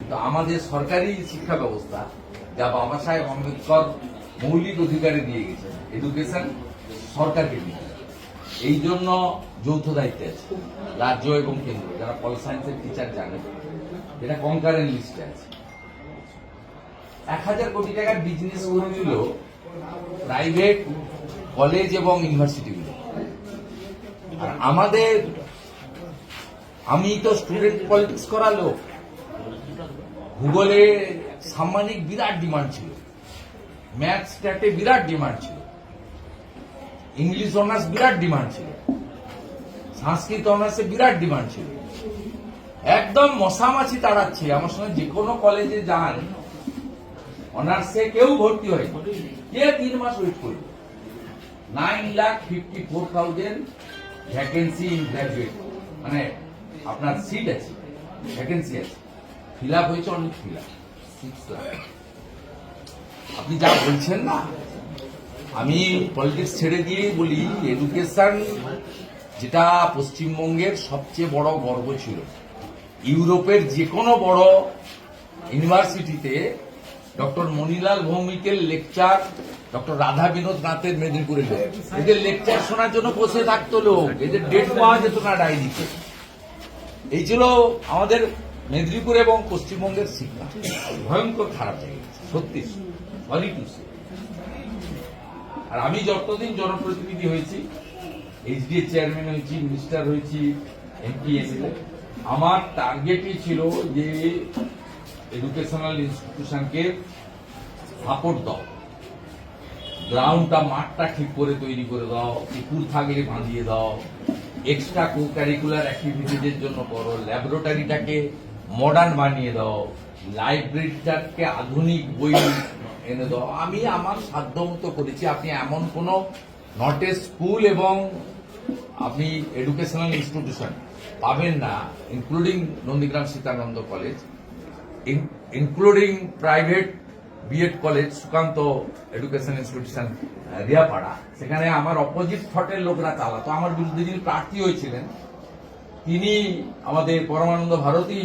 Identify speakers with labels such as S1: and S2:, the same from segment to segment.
S1: কিন্তু আমাদের সরকারি শিক্ষা ব্যবস্থা যা বাবা সাহেব আম্বেদকর মৌলিক অধিকারে দিয়ে গেছেন, এডুকেশন সরকারকে দিয়ে, এই জন্য যৌথ দায়িত্বে আছে রাজ্য এবং কেন্দ্র। যারা পল সায়েন্সের টিচার জানে, এটা কনকারেন্ট লিস্টে আছে। 1000 কোটি টাকার বিজনেস করে দিল প্রাইভেট কলেজ এবং ইউনিভার্সিটিগুলো। আর আমাদের, আমি তো স্টুডেন্ট পলিটিক্স করা লোক, ভূগোলে সাম্মানিক বিরাট ডিমান্ড ছিল, ম্যাথ স্ট্যাটে বিরাট ডিমান্ড ছিল, ইংলিশ অনার্স বিরাট ডিমান্ড ছিল, সংস্কৃত অনার্সে বিরাট ডিমান্ড ছিল। একদম মশামাছি তাড়াচ্ছে। আমার সঙ্গে যে কোনো কলেজে যান, অনার্সে কেউ ভর্তি হয়, কে 3 মাস ওয়েট করবে। 9,54,000 ভ্যাকেন্সি ইন গ্রাজুয়েট, মানে আপনার সিট আছে, ভ্যাকেন্সি আছে, ফিল আপ হয়েছে অনেক, ফিল আপ 6 লাখ। আপনি যা বলছেন না, আমি পলিটিক্স ছেড়ে দিয়ে বলি, এডুকেশন যেটা পশ্চিমবঙ্গের সবচেয়ে বড় গর্ব ছিল। ইউরোপের যে কোনো বড় ইউনিভার্সিটিতে ডক্টর মনিলাল ভৌমিকের লেকচার, ডক্টর রাধা বিনোদ নাথের মেদিনীপুরের লোক, এদের লেকচার শোনার জন্য বসে থাকতো লোক, এদের ডেট পাওয়া যেত না ডায়েরিতে। এই ছিল আমাদের মেদিনীপুর এবং পশ্চিমবঙ্গের শিক্ষা। ভয়ঙ্কর খারাপ জায়গা, সত্যি সরি টু সে। আর আমি যতদিন জনপ্রতিনিধি হয়েছি, এইচডিএ চেয়ারম্যান হয়েছি, মিনিস্টার হয়েছি, এমপি এমএলএ, আমার টার্গেটই ছিল যে এডুকেশনাল ইনস্টিটিউশনকে সাপোর্ট দাও, গ্রাউন্ডটা, মাঠটা ঠিক করে তৈরি করে দাও, পুকুর থাকলে বাঁধিয়ে দাও, এক্সট্রা কো কারিকুলার অ্যাক্টিভিটিজের জন্য করো, ল্যাবরেটরিটাকে মডার্ন বানিয়ে দাও, লাইব্রেরিটাকে আধুনিক বই এনে দাও। আমি আমার সাধ্যমতো করেছি। আপনি এমন কোনো নট এ স্কুল এবং আপনি এডুকেশনাল ইনস্টিটিউশন পাবেন না, including Nandigram Sitananda college, including private B Ed college, Sukanta education institution Riapara, সেখানে আমার অপোজিট থটের লোকরা চালাতো। আমার বিরুদ্ধে যিনি প্রার্থী হয়েছিলেন, তিনি আমাদের পরমানন্দ ভারতী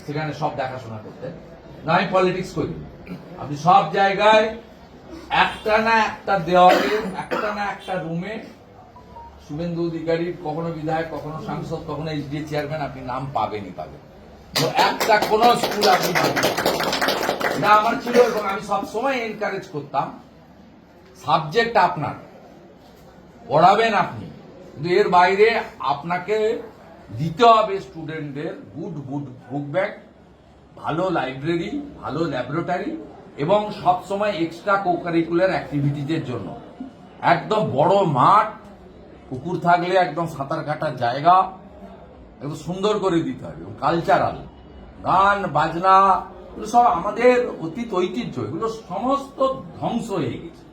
S1: সেখানে সব দেখাশোনা করতেন। না, আমি পলিটিক্স করি। আপনি সব জায়গায় একটা না একটা দেওয়ালে, একটা না একটা রুমে শুভেন্দু অধিকারী, কখনো বিধায়ক, কখনো সাংসদ, কখনো এইচডিএ চেয়ারম্যান, আপনি নাম পাবেনই পাবেন। তো একটা কোন স্কুল আপনি পাবেন না, আমার ছিল। এবং আমি সবসময় এনকারেজ করতাম, সাবজেক্ট আপনার, পড়াবেন আপনি, কিন্তু এর বাইরে আপনাকে দিতে হবে স্টুডেন্টদের গুড বুক ব্যাগ, ভালো লাইব্রেরি, ভালো ল্যাবরেটরি, এবং সবসময় এক্সট্রা কো কারিকুলার অ্যাক্টিভিটিজের জন্য একদম বড় মাঠ, পুকুর থাকলে একদম সাঁতার কাটার জায়গা, একদম সুন্দর করে দিতে হবে। এবং কালচারাল, গান বাজনা, এগুলো সব আমাদের অতীত ঐতিহ্য, এগুলো সমস্ত ধ্বংস হয়ে গেছে।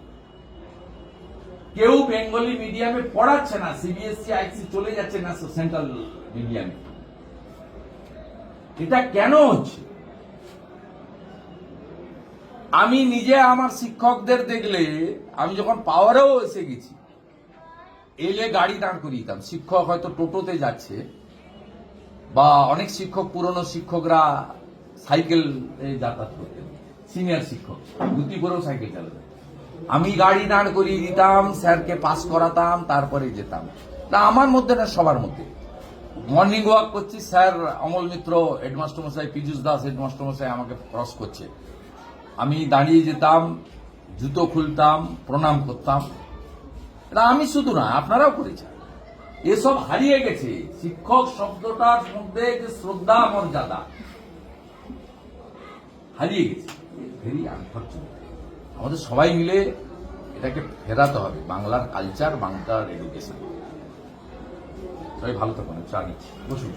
S1: কেউ বেঙ্গলি মিডিয়ামে পড়াচ্ছে না, সিবিএসসি আইসি চলে যাচ্ছে না সেন্ট্রাল মিডিয়ামে। এটা কেন হচ্ছে? আমি নিজে আমার শিক্ষকদের দেখলে, আমি যখন পাওয়ারেও এসে গেছি, এলে গাড়ি দাঁড় করিয়ে দিতাম। শিক্ষক হয়তো টোটোতে যাচ্ছে, বা অনেক শিক্ষক, পুরনো শিক্ষকরা সাইকেল যাতায়াত করতেন, সিনিয়র শিক্ষক ধুতি পরেও সাইকেল চালাতেন, আমি গাড়ি দাঁড় করিয়ে দিতাম, স্যারকে পাস করাতাম, তারপরে যেতাম। না, আমার মধ্যে না, সবার মধ্যে। মর্নিং ওয়াক করছি, স্যার অমল মিত্র হেডমাস্টার মশাই, পীযুষ দাস হেডমাস্টার মশাই আমাকে ক্রস করছে, আমি দাঁড়িয়ে যেতাম, জুতো খুলতাম, প্রণাম করতাম। এটা আমি শুধু না, আপনারাও করেছেন। এসব হারিয়ে গেছে। শিক্ষক শব্দটার মধ্যে যে শ্রদ্ধা, মর্যাদা হারিয়ে গেছে। Very unfortunate. আমাদের সবাই মিলে এটাকে ফেরাতে হবে, বাংলার কালচার, বাংলার এডুকেশন। সবাই ভালো থাকুন। চা নিচ্ছি, বসুন।